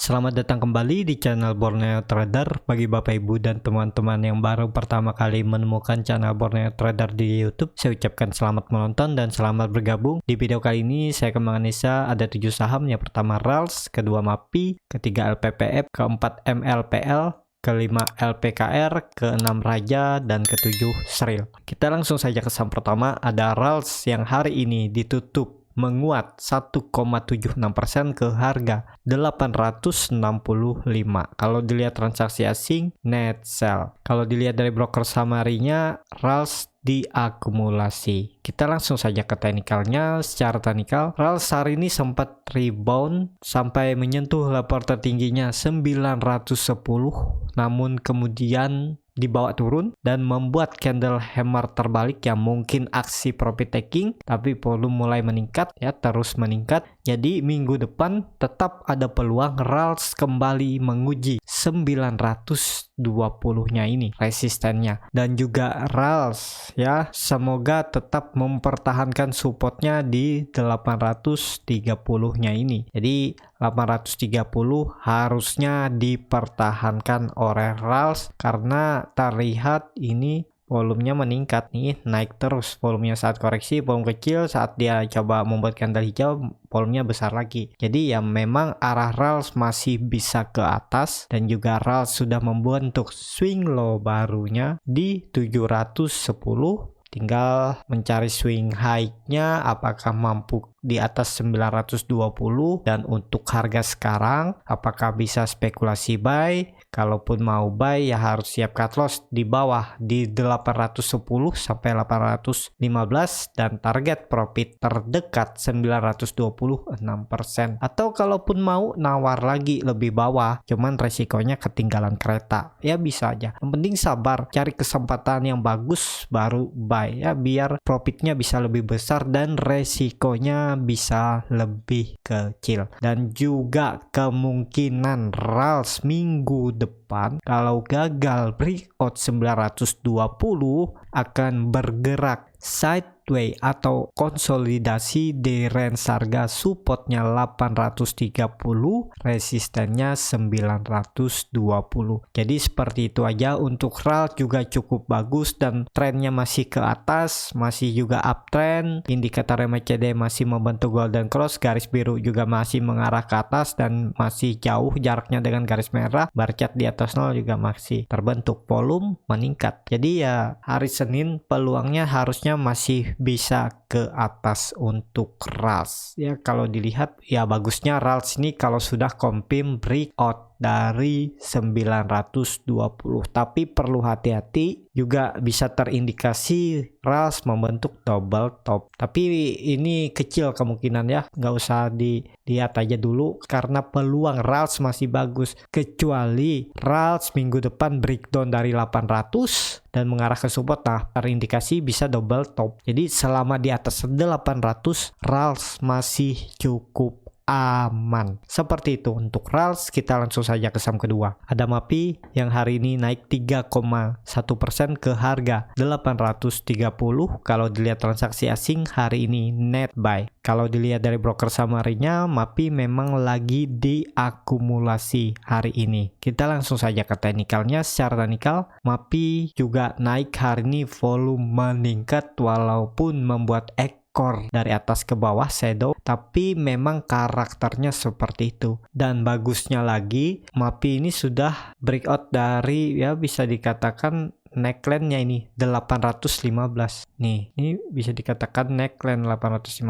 Selamat datang kembali di channel Borneo Trader. Bagi Bapak Ibu dan teman-teman yang baru pertama kali menemukan channel Borneo Trader di YouTube, saya ucapkan selamat menonton dan selamat bergabung. Di video kali ini saya akan menganalisa ada 7 saham. Yang pertama RALS, kedua MAPI, ketiga LPPF, keempat MLPL, kelima LPKR, keenam Raja, dan ketujuh Sril. Kita langsung saja ke saham pertama, ada RALS yang hari ini ditutup menguat 1,76% ke harga 865. Kalau dilihat transaksi asing, net sell. Kalau dilihat dari broker summary-nya, RALS diakumulasi. Kita langsung saja ke teknikalnya. Secara teknikal, RALS hari ini sempat rebound sampai menyentuh level tertingginya 910, namun kemudian dibawa turun dan membuat candle hammer terbalik yang mungkin aksi profit taking, tapi volume mulai meningkat ya, terus meningkat. Jadi minggu depan tetap ada peluang RALS kembali menguji 920-nya ini resistennya, dan juga RALS ya semoga tetap mempertahankan supportnya di 830-nya ini. Jadi 830 harusnya dipertahankan oleh RALS karena terlihat ini volumenya meningkat nih, naik terus volumenya saat koreksi, volume kecil, saat dia coba membuat candle hijau volumenya besar lagi. Jadi ya memang arah RALS masih bisa ke atas, dan juga RALS sudah membentuk swing low barunya di 710. Tinggal mencari swing high-nya apakah mampu di atas 920, dan untuk harga sekarang apakah bisa spekulasi buy. Kalaupun mau buy ya harus siap cut loss di bawah di 810 sampai 815, dan target profit terdekat 926%. Atau kalaupun mau nawar lagi lebih bawah, cuman resikonya ketinggalan kereta, ya bisa aja. Yang penting sabar, cari kesempatan yang bagus baru buy ya, biar profitnya bisa lebih besar dan resikonya bisa lebih kecil. Dan juga kemungkinan RALS minggu depan kalau gagal breakout 920 akan bergerak sideway atau konsolidasi di range harga supportnya 830, resistennya 920. Jadi seperti itu aja. Untuk RALS juga cukup bagus dan trennya masih ke atas, masih juga uptrend. Indikator MACD masih membentuk golden cross, garis biru juga masih mengarah ke atas dan masih jauh jaraknya dengan garis merah. Bar chart di atas 0 juga masih terbentuk, volume meningkat. Jadi ya hari Senin peluangnya harusnya masih bisa ke atas untuk RALS ya. Kalau dilihat ya bagusnya RALS ini kalau sudah confirm breakout dari 920, tapi perlu hati-hati juga bisa terindikasi RALS membentuk double top, tapi ini kecil kemungkinan ya, nggak usah dilihat aja dulu karena peluang RALS masih bagus, kecuali RALS minggu depan breakdown dari 800 dan mengarah ke support, nah terindikasi bisa double top. Jadi selama di atas 800 RALS masih cukup aman. Seperti itu untuk RALS. Kita langsung saja ke saham kedua, ada MAPI yang hari ini naik 3,1% ke harga 830. Kalau dilihat transaksi asing hari ini net buy. Kalau dilihat dari broker summary-nya, MAPI memang lagi diakumulasi hari ini. Kita langsung saja ke teknikalnya. Secara teknikal MAPI juga naik hari ini, volume meningkat walaupun membuat ekor dari atas ke bawah shadow, tapi memang karakternya seperti itu. Dan bagusnya lagi MAPI ini sudah breakout dari ya bisa dikatakan neckline-nya ini 815 nih, ini bisa dikatakan neckline 815.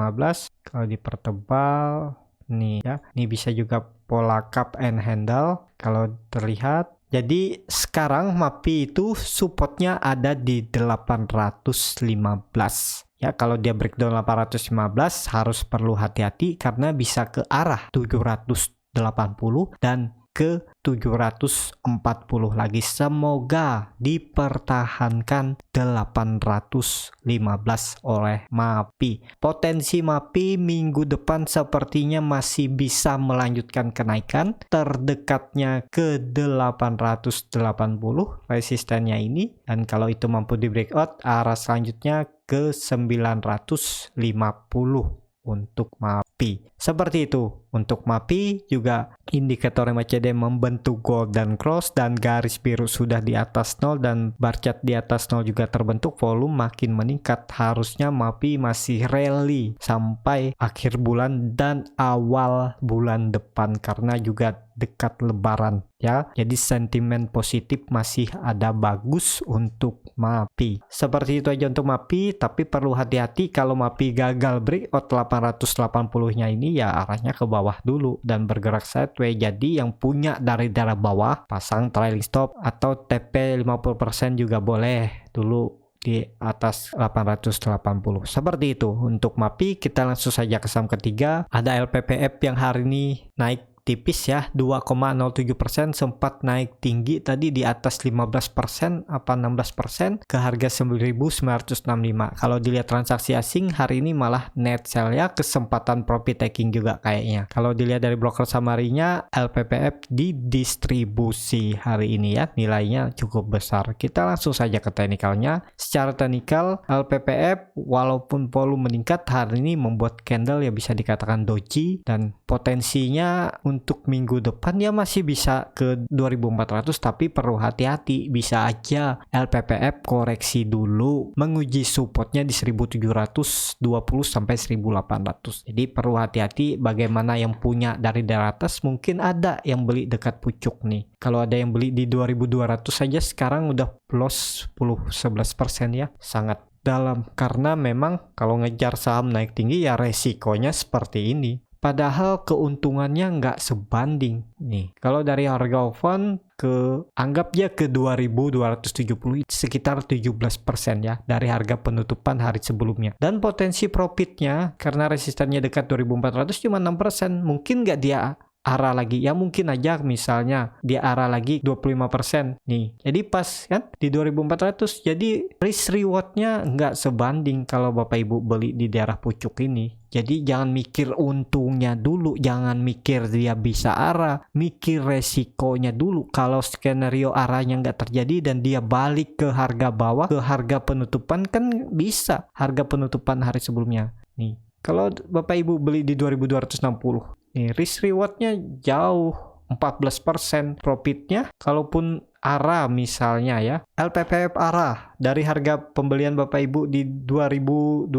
Kalau dipertebal nih ya, ini bisa juga pola cup and handle kalau terlihat. Jadi sekarang MAPI itu supportnya ada di 815 ya. Kalau dia breakdown 815 harus perlu hati-hati karena bisa ke arah 780 dan ke 740 lagi. Semoga dipertahankan 815 oleh MAPI. Potensi MAPI minggu depan sepertinya masih bisa melanjutkan kenaikan, terdekatnya ke 880 resistennya ini, dan kalau itu mampu di breakout arah selanjutnya ke 950 untuk MAPI. Seperti itu Untuk MAPI juga indikator MACD membentuk golden cross dan garis biru sudah di atas 0 dan bar chart di atas 0 juga terbentuk, volume makin meningkat. Harusnya MAPI masih rally sampai akhir bulan dan awal bulan depan karena juga dekat lebaran ya. Jadi sentimen positif masih ada bagus untuk MAPI. Seperti itu aja untuk MAPI, tapi perlu hati-hati kalau MAPI gagal breakout 880-nya ini ya arahnya ke bawah dulu dan bergerak sideways. Jadi yang punya dari daerah bawah pasang trailing stop atau TP 50% juga boleh dulu di atas 880. Seperti itu untuk MAPI. Kita langsung saja ke saham ketiga. Ada LPPF yang hari ini naik tipis ya, 2,07%, sempat naik tinggi tadi di atas 15% apa 16% ke harga 9.965. Kalau dilihat transaksi asing hari ini malah net sell ya, kesempatan profit taking juga kayaknya. Kalau dilihat dari broker summary-nya, LPPF didistribusi hari ini ya, nilainya cukup besar. Kita langsung saja ke teknikalnya. Secara teknikal, LPPF walaupun volume meningkat hari ini membuat candle ya bisa dikatakan doji, dan potensinya untuk minggu depan ya masih bisa ke 2400, tapi perlu hati-hati, bisa aja LPPF koreksi dulu menguji supportnya di 1720 sampai 1800. Jadi perlu hati-hati bagaimana yang punya dari daerah atas, mungkin ada yang beli dekat pucuk nih. Kalau ada yang beli di 2200 saja sekarang udah plus 10-11% ya, sangat dalam karena memang kalau ngejar saham naik tinggi ya resikonya seperti ini. Padahal keuntungannya nggak sebanding nih. Kalau dari harga oven anggap ya ke 2270, sekitar 17% ya dari harga penutupan hari sebelumnya. Dan potensi profitnya karena resistennya dekat 2400 cuma 6%. Mungkin nggak dia arah lagi ya, mungkin aja misalnya dia arah lagi 25% nih, jadi pas kan di 2400. Jadi risk rewardnya nggak sebanding kalau Bapak Ibu beli di daerah pucuk ini. Jadi jangan mikir untungnya dulu, jangan mikir dia bisa arah, mikir resikonya dulu. Kalau skenario arahnya nggak terjadi dan dia balik ke harga bawah, ke harga penutupan, kan bisa harga penutupan hari sebelumnya nih. Kalau Bapak Ibu beli di 2260 nih, risk rewardnya jauh 14% profitnya. Kalaupun arah misalnya ya, LPPF arah dari harga pembelian Bapak Ibu di 2270,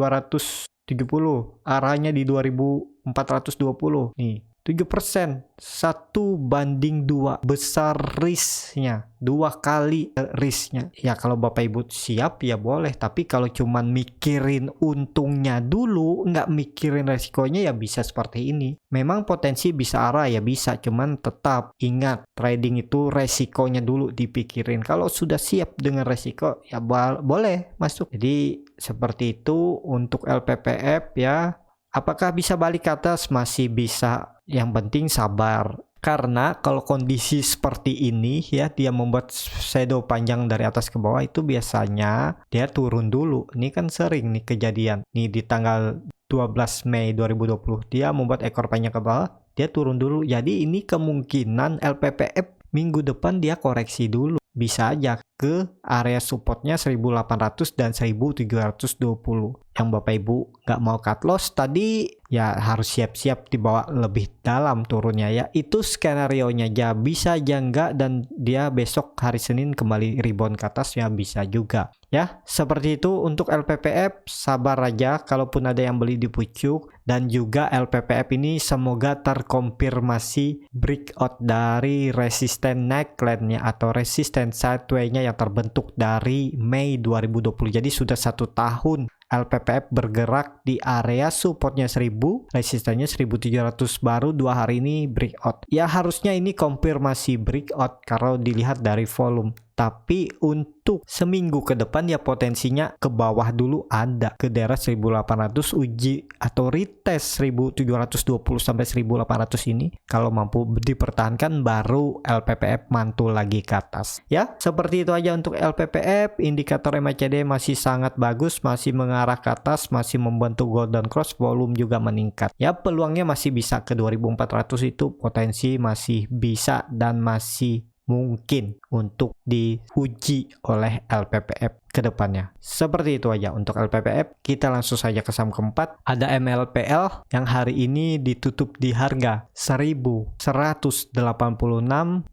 arahnya di 2420 nih, 7%, 1:2, besar risknya, 2 kali risknya. Ya kalau Bapak Ibu siap ya boleh, tapi kalau cuman mikirin untungnya dulu, nggak mikirin resikonya ya bisa seperti ini. Memang potensi bisa arah ya bisa, cuman tetap ingat trading itu resikonya dulu dipikirin. Kalau sudah siap dengan resiko ya boleh masuk. Jadi seperti itu untuk LPPF ya. Apakah bisa balik ke atas? Masih bisa. Yang penting sabar. Karena kalau kondisi seperti ini ya, dia membuat shadow panjang dari atas ke bawah, itu biasanya dia turun dulu. Ini kan sering nih kejadian. Nih di tanggal 12 Mei 2020 dia membuat ekor panjang ke bawah, dia turun dulu. Jadi ini kemungkinan LPPF minggu depan dia koreksi dulu. Bisa aja ke area supportnya 1800 dan 1720. Yang Bapak Ibu nggak mau cut loss tadi ya harus siap-siap dibawa lebih dalam turunnya ya. Itu skenario-nya aja, bisa aja enggak dan dia besok hari Senin kembali rebound ke atas ya, bisa juga. Ya, seperti itu untuk LPPF. Sabar aja kalaupun ada yang beli di pucuk, dan juga LPPF ini semoga terkonfirmasi breakout dari resisten neckline-nya atau resisten sideways-nya yang terbentuk dari Mei 2020. Jadi sudah 1 tahun LPPF bergerak di area supportnya 1000, resistennya 1700, baru 2 hari ini breakout. Ya harusnya ini konfirmasi breakout kalau dilihat dari volume. Tapi untuk seminggu ke depan ya potensinya ke bawah dulu, ada ke daerah 1800, uji atau retest 1720 sampai 1800 ini. Kalau mampu dipertahankan baru LPPF mantul lagi ke atas. Ya, seperti itu aja untuk LPPF. Indikator MACD masih sangat bagus, masih mengarah ke atas, masih membentuk golden cross, volume juga meningkat. Ya, peluangnya masih bisa ke 2400, itu potensi masih bisa dan masih mungkin untuk diuji oleh LPPF ke depannya. Seperti itu aja untuk LPPF. Kita langsung saja ke saham keempat. Ada MLPL yang hari ini ditutup di harga 1186,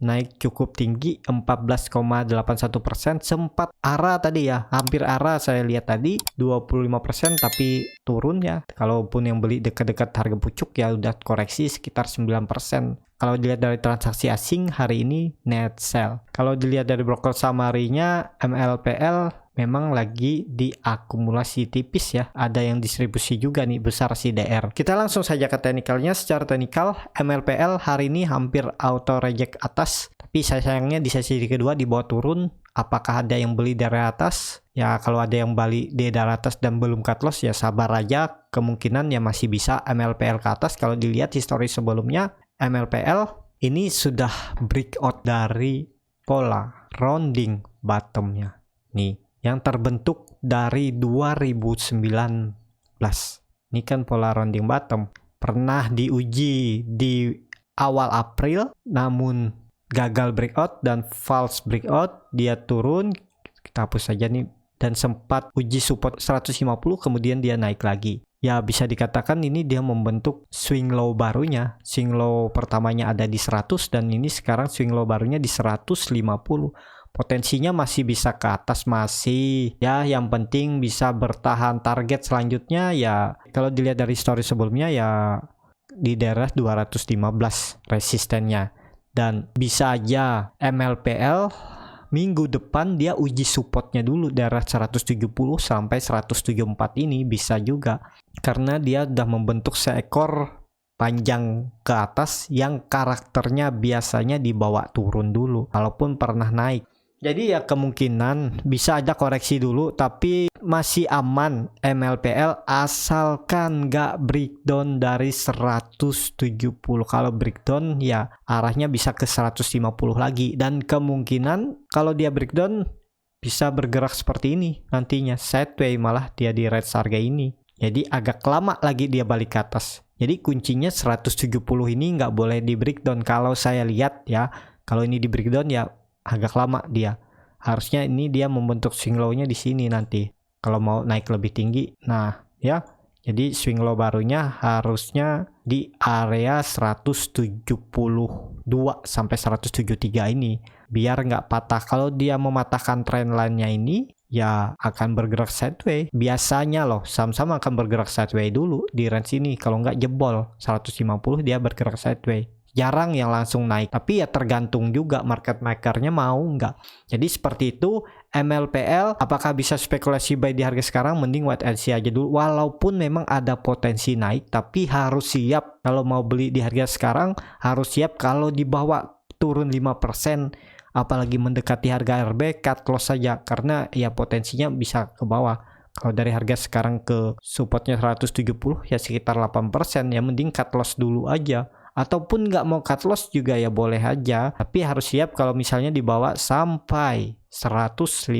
naik cukup tinggi 14,81%. Sempat arah tadi ya, hampir arah saya lihat tadi 25%, tapi turun ya. Kalaupun yang beli dekat-dekat harga pucuk ya udah koreksi sekitar 9%. Kalau dilihat dari transaksi asing hari ini net sell. Kalau dilihat dari broker summary-nya, MLPL memang lagi diakumulasi tipis ya. Ada yang distribusi juga nih besar CDR. Kita langsung saja ke teknikalnya. Secara teknikal, MLPL hari ini hampir auto reject atas. Tapi sayangnya di sesi kedua dibawa turun. Apakah ada yang beli dari atas? Ya kalau ada yang beli di dari atas dan belum cut loss ya sabar aja. Kemungkinan ya masih bisa MLPL ke atas. Kalau dilihat histori sebelumnya, MLPL ini sudah breakout dari pola rounding bottomnya nih yang terbentuk dari 2019. Ini kan pola rounding bottom pernah diuji di awal April namun gagal breakout dan false breakout, dia turun, kita hapus saja nih, dan sempat uji support 150 kemudian dia naik lagi. Ya bisa dikatakan ini dia membentuk swing low barunya. Swing low pertamanya ada di 100 dan ini sekarang swing low barunya di 150. Potensinya masih bisa ke atas masih. Ya yang penting bisa bertahan target selanjutnya ya. Kalau dilihat dari story sebelumnya ya di daerah 215 resistennya. Dan bisa aja MLPL minggu depan dia uji supportnya dulu daerah 170 sampai 174 ini bisa juga. Karena dia udah membentuk seekor panjang ke atas yang karakternya biasanya dibawa turun dulu walaupun pernah naik. Jadi ya kemungkinan bisa aja koreksi dulu tapi masih aman MLPL asalkan nggak breakdown dari 170. Kalau breakdown ya arahnya bisa ke 150 lagi dan kemungkinan kalau dia breakdown bisa bergerak seperti ini nantinya sideways malah dia di range harga ini. Jadi agak lama lagi dia balik ke atas. Jadi kuncinya 170 ini nggak boleh di breakdown kalau saya lihat ya. Kalau ini di breakdown ya agak lama dia. Harusnya ini dia membentuk swing low-nya di sini nanti. Kalau mau naik lebih tinggi. Nah, ya. Jadi swing low barunya harusnya di area 172 sampai 173 ini. Biar nggak patah. Kalau dia mematahkan trend line-nya ini, ya akan bergerak sideways. Biasanya loh, saham-saham akan bergerak sideways dulu di range ini. Kalau nggak jebol 150 dia bergerak sideways. Jarang yang langsung naik, tapi ya tergantung juga market makernya mau nggak. Jadi seperti itu MLPL, apakah bisa spekulasi buy di harga sekarang? Mending wait and see aja dulu. Walaupun memang ada potensi naik, tapi harus siap kalau mau beli di harga sekarang, harus siap kalau dibawa turun 5%, apalagi mendekati harga RB, cut loss saja karena ya potensinya bisa ke bawah. Kalau dari harga sekarang ke supportnya 170 ya sekitar 8%, ya mending cut loss dulu aja. Ataupun nggak mau cut loss juga ya boleh aja, tapi harus siap kalau misalnya dibawa sampai 150,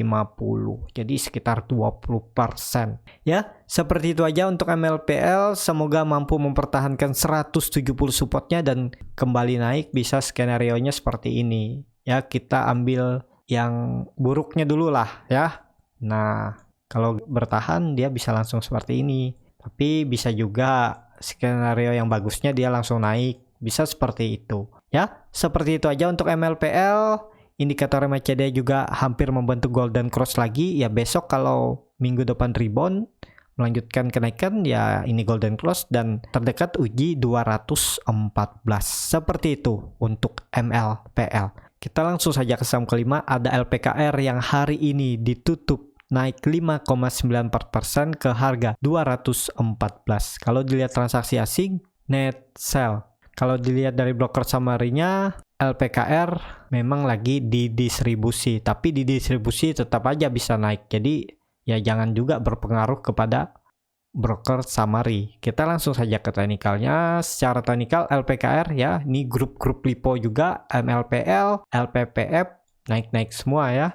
jadi sekitar 20%. Ya seperti itu aja untuk MLPL. Semoga mampu mempertahankan 170 supportnya dan kembali naik, bisa skenario nya seperti ini ya. Kita ambil yang buruknya dulu lah ya. Nah kalau bertahan dia bisa langsung seperti ini, tapi bisa juga skenario yang bagusnya dia langsung naik, bisa seperti itu ya. Seperti itu aja untuk MLPL. Indikator MACD juga hampir membentuk golden cross lagi ya. Besok kalau minggu depan rebound melanjutkan kenaikan ya ini golden cross dan terdekat uji 214. Seperti itu untuk MLPL. Kita langsung saja ke saham kelima. Ada LPKR yang hari ini ditutup naik 5,94% ke harga 214. Kalau dilihat transaksi asing, net sell. Kalau dilihat dari broker summary-nya, LPKR memang lagi didistribusi, tapi didistribusi tetap aja bisa naik. Jadi ya jangan juga berpengaruh kepada broker summary. Kita langsung saja ke teknikalnya. Secara teknikal LPKR ya, ini grup-grup lipo juga, MLPL, LPPF naik-naik semua ya.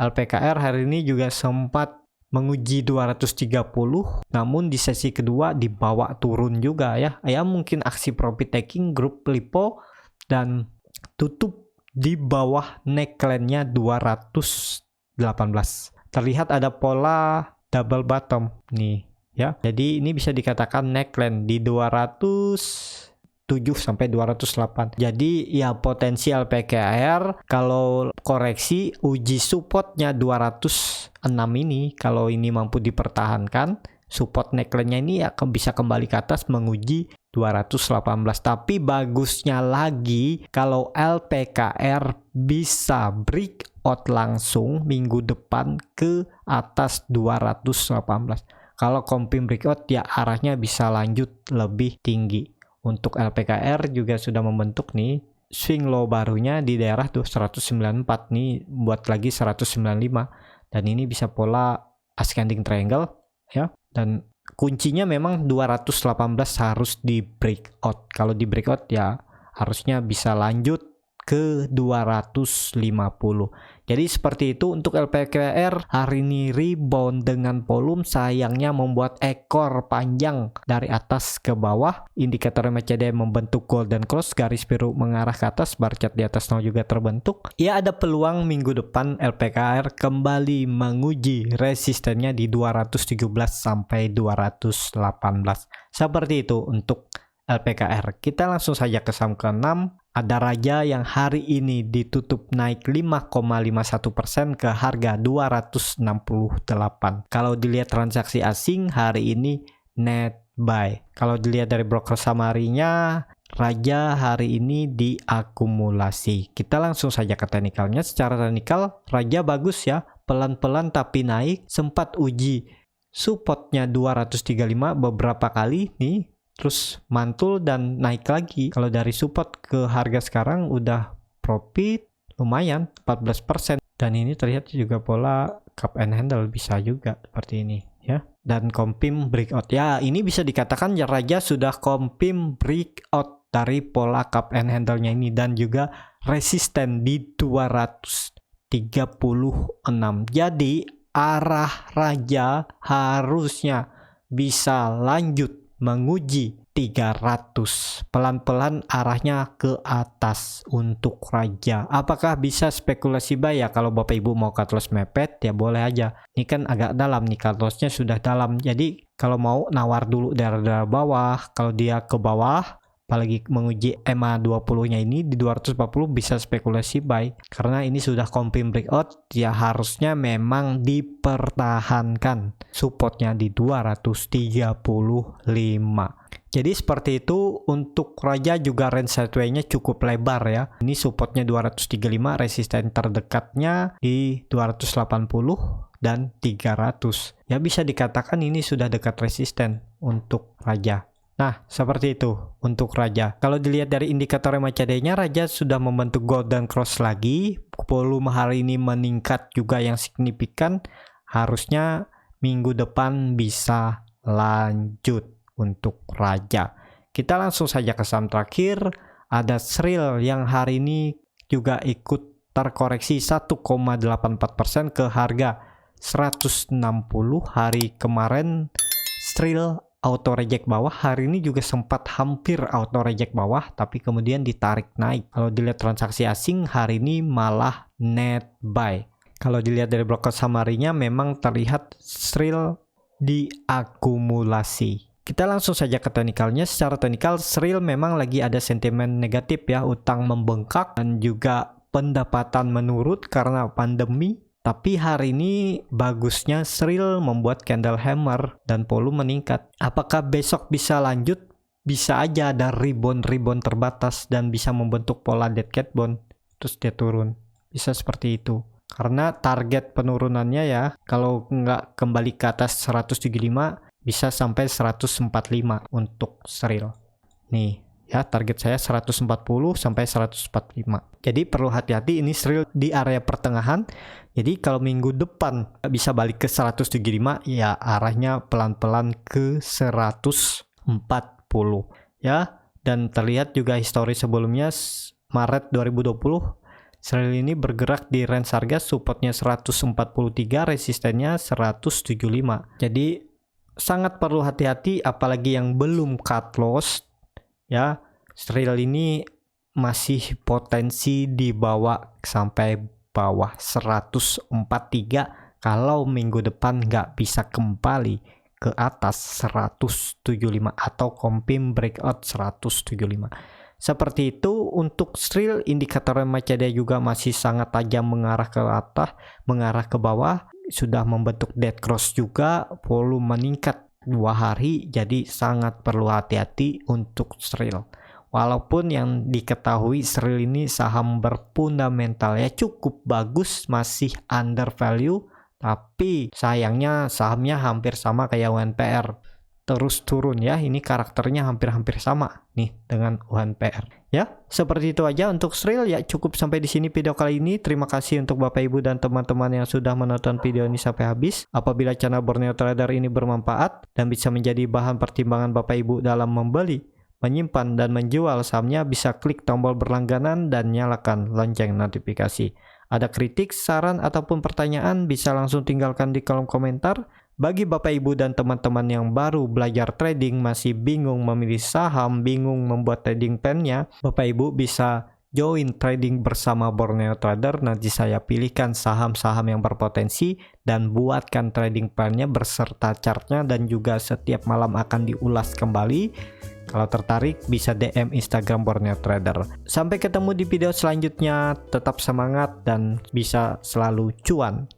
LPKR hari ini juga sempat menguji 230, namun di sesi kedua dibawa turun juga ya. Ya mungkin aksi profit taking grup lipo dan tutup di bawah neckline-nya 218. Terlihat ada pola double bottom nih ya. Jadi ini bisa dikatakan neckline di 207 sampai 208. Jadi ya potensial PKR kalau koreksi uji supportnya 206 ini, kalau ini mampu dipertahankan, support neckline-nya ini akan bisa kembali ke atas menguji 218. Tapi bagusnya lagi kalau LPKR bisa breakout langsung minggu depan ke atas 218. Kalau confirm breakout ya arahnya bisa lanjut lebih tinggi. Untuk LPKR juga sudah membentuk nih swing low barunya di daerah 194 nih, buat lagi 195, dan ini bisa pola ascending triangle ya. Dan kuncinya memang 218 harus di breakout. Kalau di breakout ya harusnya bisa lanjut ke 250. Jadi seperti itu untuk LPKR. Hari ini rebound dengan volume, sayangnya membuat ekor panjang dari atas ke bawah. Indikator MACD membentuk golden cross, garis biru mengarah ke atas, bar chart di atas 0 juga terbentuk. Ya ada peluang minggu depan LPKR kembali menguji resistennya di 217 sampai 218. Seperti itu untuk LPKR. Kita langsung saja ke saham ke-6. Ada Raja yang hari ini ditutup naik 5,51% ke harga 268. Kalau dilihat transaksi asing hari ini net buy. Kalau dilihat dari broker summary-nya, Raja hari ini diakumulasi. Kita langsung saja ke teknikalnya. Secara teknikal Raja bagus ya, pelan-pelan tapi naik. Sempat uji supportnya 235 beberapa kali nih, terus mantul dan naik lagi. Kalau dari support ke harga sekarang udah profit lumayan 14%. Dan ini terlihat juga pola cup and handle bisa juga seperti ini ya. Dan confirm breakout. Ya, ini bisa dikatakan ya Raja sudah confirm breakout dari pola cup and handle-nya ini, dan juga resisten di 236. Jadi arah Raja harusnya bisa lanjut menguji 300. Pelan-pelan arahnya ke atas untuk Raja. Apakah bisa spekulasi buy ya? Kalau Bapak Ibu mau cut loss mepet ya boleh aja. Ini kan agak dalam nih, cut lossnya sudah dalam. Jadi kalau mau nawar dulu daerah-daerah bawah. Kalau dia ke bawah, apalagi menguji EMA 20-nya ini di 240, bisa spekulasi buy. Karena ini sudah confirm breakout, ya harusnya memang dipertahankan supportnya di 235. Jadi seperti itu untuk Raja. Juga range sideway-nya cukup lebar ya. Ini supportnya 235, resisten terdekatnya di 280 dan 300. Ya bisa dikatakan ini sudah dekat resisten untuk Raja. Nah, seperti itu untuk Raja. Kalau dilihat dari indikator MACD-nya, Raja sudah membentuk golden cross lagi. Volume hari ini meningkat juga yang signifikan. Harusnya minggu depan bisa lanjut untuk Raja. Kita langsung saja ke saham terakhir. Ada Sril yang hari ini juga ikut terkoreksi 1,84% ke harga 160. Hari kemarin Sril auto reject bawah, hari ini juga sempat hampir auto reject bawah, tapi kemudian ditarik naik. Kalau dilihat transaksi asing hari ini malah net buy. Kalau dilihat dari broker summary-nya memang terlihat Sril diakumulasi. Kita langsung saja ke teknikalnya. Secara teknikal Sril memang lagi ada sentimen negatif ya, utang membengkak dan juga pendapatan menurun karena pandemi. Tapi hari ini bagusnya Sril membuat candle hammer dan volume meningkat. Apakah besok bisa lanjut? Bisa aja ada rebound terbatas dan bisa membentuk pola dead cat bone, terus dia turun. Bisa seperti itu. Karena target penurunannya ya, kalau nggak kembali ke atas 175, bisa sampai 145 untuk Sril. Nih. Ya, target saya 140 sampai 145. Jadi perlu hati-hati, ini Sril di area pertengahan. Jadi kalau minggu depan bisa balik ke 175, ya arahnya pelan-pelan ke 140 ya. Dan terlihat juga histori sebelumnya Maret 2020 Sril ini bergerak di range harga supportnya 143, resistennya 175. Jadi sangat perlu hati-hati, apalagi yang belum cut loss. Ya, Sril ini masih potensi dibawa sampai bawah 143 kalau minggu depan nggak bisa kembali ke atas 175 atau confirm breakout 175. Seperti itu. Untuk SRIL, indikator RMCD juga masih sangat tajam mengarah ke atas, mengarah ke bawah, sudah membentuk dead cross juga, volume meningkat 2 hari, jadi sangat perlu hati-hati untuk SRIL. Walaupun yang diketahui SRIL ini saham berfundamental ya cukup bagus, masih under value, tapi sayangnya sahamnya hampir sama kayak UNPR, terus turun ya. Ini karakternya hampir-hampir sama nih dengan UNPR. Ya, seperti itu aja untuk SRIL ya. Cukup sampai di sini video kali ini. Terima kasih untuk Bapak Ibu dan teman-teman yang sudah menonton video ini sampai habis. Apabila channel Borneo Trader ini bermanfaat dan bisa menjadi bahan pertimbangan Bapak Ibu dalam membeli, menyimpan dan menjual sahamnya, bisa klik tombol berlangganan dan nyalakan lonceng notifikasi. Ada kritik, saran ataupun pertanyaan bisa langsung tinggalkan di kolom komentar. Bagi Bapak Ibu dan teman-teman yang baru belajar trading, masih bingung memilih saham, bingung membuat trading plan-nya, Bapak Ibu bisa join trading bersama Borneo Trader. Nanti saya pilihkan saham-saham yang berpotensi dan buatkan trading plan-nya berserta chartnya, dan juga setiap malam akan diulas kembali. Kalau tertarik bisa DM Instagram Borneo Trader. Sampai ketemu di video selanjutnya. Tetap semangat dan bisa selalu cuan.